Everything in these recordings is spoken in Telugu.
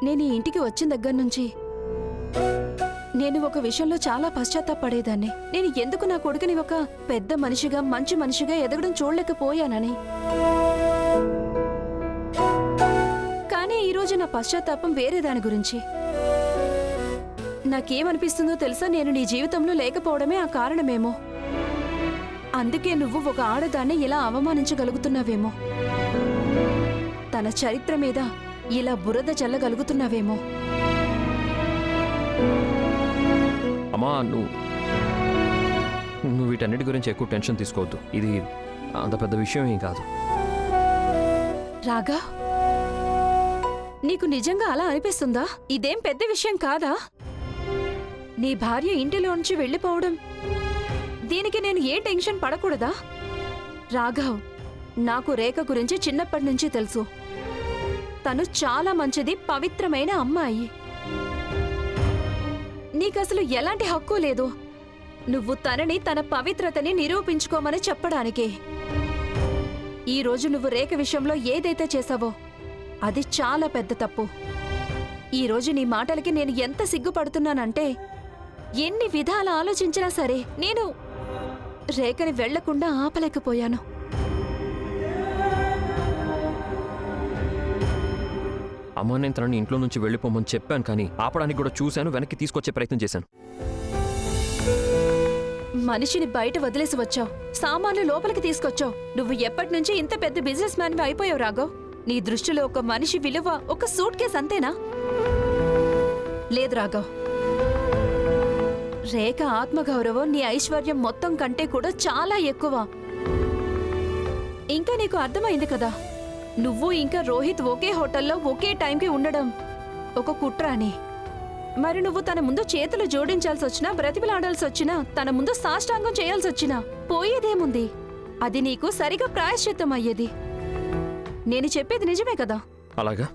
నేను ఈ ఇంటికి వచ్చిన దగ్గర నుంచి నేను ఒక విషయంలో చాలా పశ్చాత్తాపడేదాన్ని. నేను ఎందుకు నా కొడుకుని ఒక పెద్ద మనిషిగా, మంచి మనిషిగా ఎదగడం చూడలేకపోయానని. కానీ ఈరోజు నా పశ్చాత్తాపం వేరే దాని గురించి. నాకేమనిపిస్తుందో తెలుసా? నేను నీ జీవితంలో లేకపోవడమే ఆ కారణమేమో. అందుకే నువ్వు ఒక ఆడదాన్ని ఇలా అవమానించగలుగుతున్నావేమో. తన చరిత్ర మీద ఇలా బురద చల్లగలుగుతున్నావేమో. అమ్మా, నువ్వు వీటన్నిటి గురించి ఎక్కువ టెన్షన్ తీసుకోవద్దు. ఇది అంత పెద్ద విషయం ఏం కాదు. రాగా, నీకు నిజంగా అలా అనిపిస్తుందా? ఇదేం పెద్ద విషయం కాదా? నీ భార్య ఇంటిలోంచి వెళ్ళిపోవడం, దీనికి నేను ఏ టెన్షన్ పడకూడదా? రాఘవ్, నాకు రేఖ గురించి చిన్నప్పటి నుంచి తెలుసు. తను చాలా మంచిది, పవిత్రమైన అమ్మాయి. నీకసలు ఎలాంటి హక్కు లేదు నువ్వు తనని, తన పవిత్రతని నిరూపించుకోమని చెప్పడానికి. ఈరోజు నువ్వు రేఖ విషయంలో ఏదైతే చేశావో అది చాలా పెద్ద తప్పు. ఈరోజు నీ మాటలకి నేను ఎంత సిగ్గుపడుతున్నానంటే, ఎన్ని విధాలు ఆలోచించినా సరే నేను రేఖని వెళ్లకుండా ఆపలేకపోయాను. అమ్మా, నేను తనని ఇంట్లో నుంచి వెళ్ళిపోమని చెప్పాను, కానీ ఆపడానికి కూడా చూశాను, వెనక్కి తీసుకొచ్చే ప్రయత్నం చేశాను. మనిషిని బయట వదిలేసి వచ్చావు, సామాన్లు లోపలికి తీసుకొచ్చావు. నువ్వు ఎప్పటి నుంచి ఇంత పెద్ద బిజినెస్ మ్యాన్ అయిపోయావు రాఘవ్? నీ దృష్టిలో ఒక మనిషి విలువ ఒక సూట్ కేస్ అంతేనా? లేదు రాఘవ్, రేఖ ఆత్మగౌరవం నీ ఐశ్వర్యం మొత్తం కంటే కూడా చాలా ఎక్కువ. ఇంకా నీకు అర్థమైంది కదా, నువ్వు ఇంకా రోహిత్ ఒకే హోటల్లో ఒకే టైంకి ఉండడం ఒక కుట్ర అని. మరి నువ్వు తన ముందు చేతులు జోడించాల్సి వచ్చినా, బ్రతిమలాడాల్సి వచ్చినా, తన ముందు సాష్టాంగం చేయాల్సి వచ్చినా పోయేదేముంది? అది నీకు సరిగా ప్రాయశ్చిత్తం అయ్యేది. నేను చెప్పేది నిజమే కదా? అలాగా?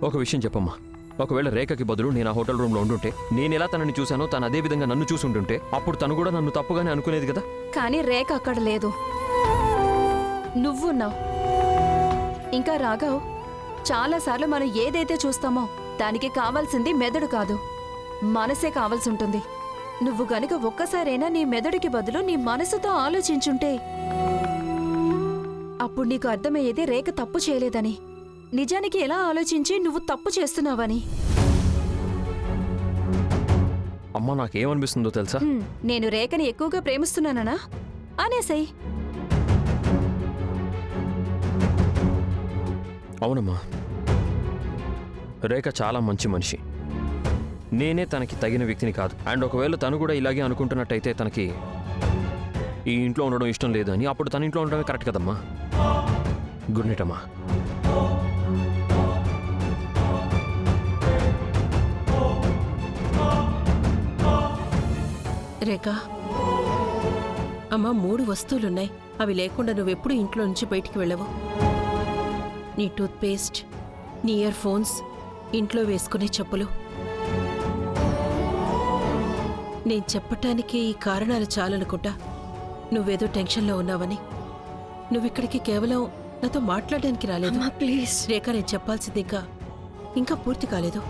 ఒక విషయం చెప్పమ్మా, ఒకవేళ రేఖకి బదులు నేను ఆ హోటల్ రూమ్లో ఉండుంటే, నేను ఎలా తనని చూశానో తను అదే విధంగా నన్ను చూసుంటుంటే, అప్పుడు తను కూడా నన్ను తప్పుగానే అనుకునేది కదా. కానీ రేఖ అక్కడ లేదు, నువ్వున్నావు. ఇంకా రాఘవ్, చాలాసార్లు మనం ఏదైతే చూస్తామో దానికి కావాల్సింది మెదడు కాదు, మనసే కావాల్సి ఉంటుంది. నువ్వు గనుక ఒక్కసారైనా నీ మెదడుకి బదులు నీ మనసుతో ఆలోచించుంటే అప్పుడు నీకు అర్థమయ్యేది రేఖ తప్పు చేయలేదని, నిజానికి ఎలా ఆలోచించి నువ్వు తప్పు చేస్తున్నావని. అమ్మా, నాకేమనిపిస్తుందో తెలుసా? నేను రేఖని ఎక్కువగా ప్రేమిస్తున్నానా అనేసై. అవునమ్మా, రేఖ చాలా మంచి మనిషి. నేనే తనకి తగిన వ్యక్తిని కాదు. అండ్ ఒకవేళ తను కూడా ఇలాగే అనుకుంటున్నట్టయితే తనకి ఈ ఇంట్లో ఉండడం ఇష్టం లేదు అని, అప్పుడు తన ఇంట్లో ఉండడమే కరెక్ట్ కదమ్మా. గుడ్ నైట్ అమ్మా. రేఖ, అమ్మా 3 వస్తువులున్నాయి. అవి లేకుండా నువ్వెప్పుడు ఇంట్లో నుంచి బయటికి వెళ్ళవు. నీ టూత్పేస్ట్, నీ ఇయర్ ఫోన్స్, ఇంట్లో వేసుకునే చెప్పులు. నేను చెప్పటానికి ఈ కారణాలు చాలనుకుంటా. నువ్వేదో టెన్షన్లో ఉన్నావని. నువ్విక్కడికి కేవలం నాతో మాట్లాడడానికి రాలేదు. ప్లీజ్ రేఖ, నేను చెప్పాల్సింది ఇంకా పూర్తి కాలేదు.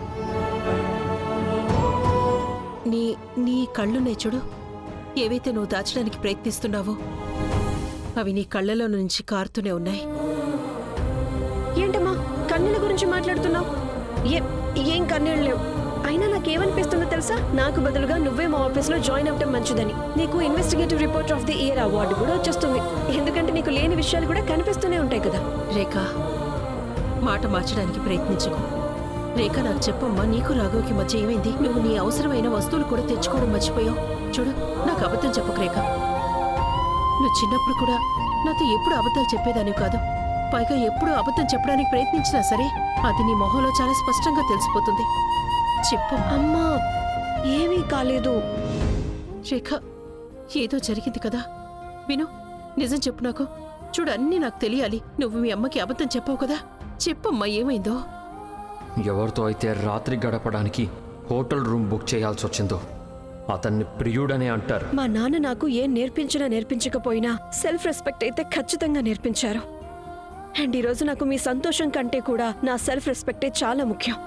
నీ కళ్ళున్నాయి చూడు, ఏవైతే నువ్వు దాచడానికి ప్రయత్నిస్తున్నావో అవి నీ కళ్ళలో నుంచి కారుతూనే ఉన్నాయి. ఏంటమ్మా కన్నీళ్ళ గురించి మాట్లాడుతున్నావు? ఏం కన్నీళ్ళు లేవు. అయినా నాకేమనిపిస్తుందో తెలుసా? నాకు బదులుగా నువ్వే మా ఆఫీస్లో జాయిన్ అవ్వటం మంచిదని. నీకు investigative reporter of the year award కూడా వచ్చేస్తుంది. ఎందుకంటే నీకు లేని విషయాలు కూడా కనిపిస్తూనే ఉంటాయి కదా. రేఖ, మాట మార్చడానికి ప్రయత్నించకు. రేఖ, నాకు చెప్పమ్మా, నీకు రాఘవ్కి మధ్య ఏమైంది? నువ్వు నీ అవసరమైన వస్తువులు కూడా తెచ్చుకోవడం మర్చిపోయావు. చూడు, నాకు అబద్ధం చెప్పకు రేఖ. నువ్వు చిన్నప్పుడు కూడా నాతో ఎప్పుడు అబద్ధాలు చెప్పేదానివి కాదు. పైగా ఎప్పుడు అబద్ధం చెప్పడానికి ప్రయత్నించినా సరే అది నీ మొహంలో చాలా స్పష్టంగా తెలిసిపోతుంది. చెప్పు. అమ్మా, ఏమీ కాలేదు. రేఖ, ఏదో జరిగింది కదా. విను, నిజం చెప్పు నాకు. చూడు, అన్నీ నాకు తెలియాలి. నువ్వు మీ అమ్మకి అబద్ధం చెప్పావు కదా. చెప్పమ్మా, ఏమైందో? ఎవరితో అయితే రాత్రి గడపడానికి హోటల్ రూమ్ బుక్ చేయాల్సి వచ్చిందో అతన్ని ప్రియుడనే అంటారు. మా నాన్న నాకు ఏం నేర్పించినా నేర్పించకపోయినా సెల్ఫ్ రెస్పెక్ట్ అయితే ఖచ్చితంగా నేర్పించారు. అండ్ ఈరోజు నాకు మీ సంతోషం కంటే కూడా నా సెల్ఫ్ రెస్పెక్టే చాలా ముఖ్యం.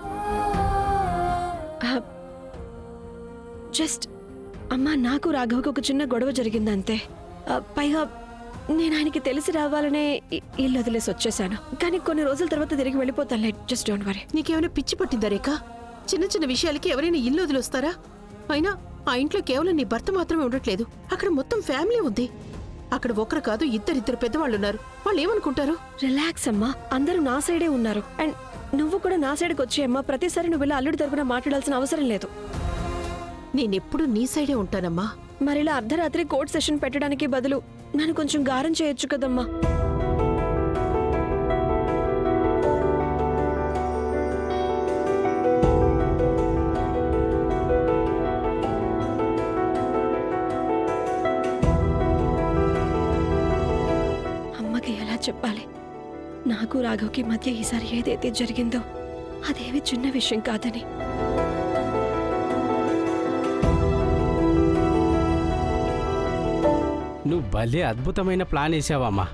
జస్ట్ అమ్మా నాకు రాఘవ్కి ఒక చిన్న గొడవ జరిగిందంతే. పైగా నేను ఆయనకి తెలిసి రావాలనే ఇల్లు వదిలేసి వచ్చేసాను. కానీ కొన్ని రోజుల తర్వాత తిరిగి వెళ్ళిపోతానులే. Just don't worry. నీకేమైనా పిచ్చి పట్టిందా రేఖ? చిన్న చిన్న విషయాలకి ఎవరైనా ఇల్లు వదిలేస్తారా? అయినా ఆ ఇంట్లో కేవలం నీ భర్త మాత్రమే ఉండట్లేదు, అక్కడ మొత్తం ఫ్యామిలీ ఉంది. అక్కడ ఒకరు కాదు ఇద్దరిద్దరు పెద్దవాళ్ళు ఉన్నారు. వాళ్ళు ఏమనుకుంటారు? రిలాక్స్ అమ్మా, అందరూ నా సైడే ఉన్నారు. అండ్ నువ్వు కూడా నా సైడ్కి వచ్చేయమ్మా. ప్రతిసారి నువ్వు ఇలా అల్లుడి తరపున మాట్లాడాల్సిన అవసరం లేదు. నేనెప్పుడు నీ సైడే ఉంటానమ్మా. మరిలా అర్ధరాత్రి కోర్ట్ సెషన్ పెట్టడానికి బదులు నన్ను కొంచెం గారం చేయొచ్చు కదమ్మా. అమ్మకి ఎలా చెప్పాలి? నాకు రాఘవ్కి మధ్య ఈసారి ఏదైతే జరిగిందో అదేమి చిన్న విషయం కాదని. నువ్వు భలే అద్భుతమైన ప్లాన్ వేసావమ్మా.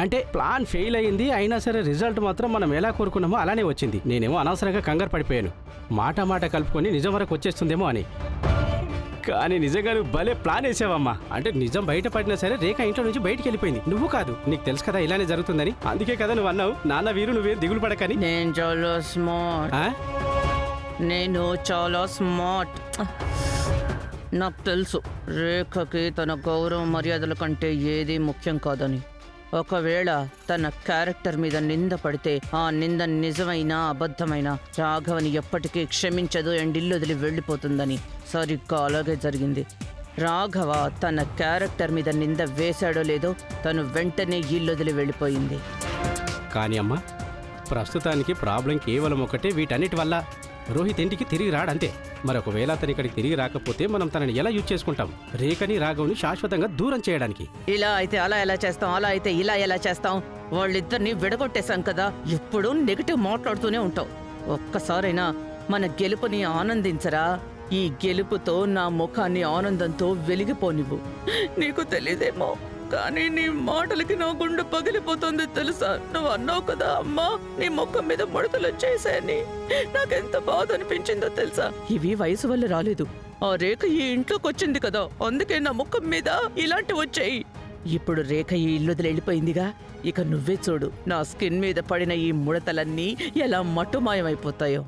అంటే ప్లాన్ ఫెయిల్ అయ్యింది, అయినా సరే రిజల్ట్ మాత్రం మనం ఎలా కోరుకున్నామో అలానే వచ్చింది. నేనేమో అనవసరంగా కంగారు పడిపోయాను, మాట కలుపుకొని నిజం వరకు వచ్చేస్తుందేమో అని. కానీ నిజంగా నువ్వు భలే ప్లాన్ వేసావమ్మా. అంటే నిజం బయటపడినా సరే రేఖ ఇంట్లో నుంచి బయటికి వెళ్ళిపోయింది. నువ్వు కాదు, నీకు తెలుసు కదా ఇలానే జరుగుతుందని. అందుకే కదా నువ్వు అన్నావు, నాన్న వీరు నువ్వేం దిగులు పడకని. నేను చాలా స్మార్ట్. ఆ? నేను చాలా స్మార్ట్. నాకు తెలుసు రేఖకి తన గౌరవ మర్యాదల కంటే ఏదీ ముఖ్యం కాదని. ఒకవేళ తన క్యారెక్టర్ మీద నింద పడితే ఆ నింద నిజమైనా అబద్ధమైనా రాఘవని ఎప్పటికీ క్షమించదు అండ్ ఇల్లు వదిలి వెళ్ళిపోతుందని. సరిగ్గా అలాగే జరిగింది. రాఘవ తన క్యారెక్టర్ మీద నింద వేశాడో లేదో తను వెంటనే ఇల్లు వదిలి వెళ్ళిపోయింది. కానీ అమ్మా, ప్రస్తుతానికి ప్రాబ్లం కేవలం ఒకటే, వీటన్నిటి వల్ల రోహిత్ ఇంటికి తిరిగి రాడంతే. మరి ఒకవేళ అతను ఇక్కడికి తిరిగి రాకపోతే మనం తనని ఎలా యూజ్ చేసుకుంటాం? రేఖని రాఘవ్ని శాశ్వతంగా దూరం చేయడానికి. ఇలా అయితే అలా ఎలా చేస్తాం, అలా అయితే ఇలా ఎలా చేస్తాం? వాళ్ళిద్దరిని విడగొట్టేశాం కదా, ఎప్పుడూ నెగిటివ్ మాట్లాడుతూనే ఉంటావు. ఒక్కసారైనా మన గెలుపుని ఆనందించరా. ఈ గెలుపుతో నా ముఖాన్ని ఆనందంతో వెలిగిపోనివ్వు. నీకు తెలీదేమో కానీ నీ మాటలకి నా గుండె పగిలిపోతుంది తెలుసా. నువ్వు అన్నావు కదా అమ్మా నీ ముఖం మీద ముడతలు వచ్చేసాయని. నాకెంత బాధ అనిపించిందో తెలుసా. ఇవి వయసు వల్ల రాలేదు, ఆ రేఖ ఈ ఇంట్లోకి వచ్చింది కదా, అందుకే నా ముఖం మీద ఇలాంటి వచ్చాయి. ఇప్పుడు రేఖ ఈ ఇల్లు వెళ్ళిపోయిందిగా, ఇక నువ్వే చూడు నా స్కిన్ మీద పడిన ఈ ముడతలన్నీ ఎలా మట్టుమాయమైపోతాయో.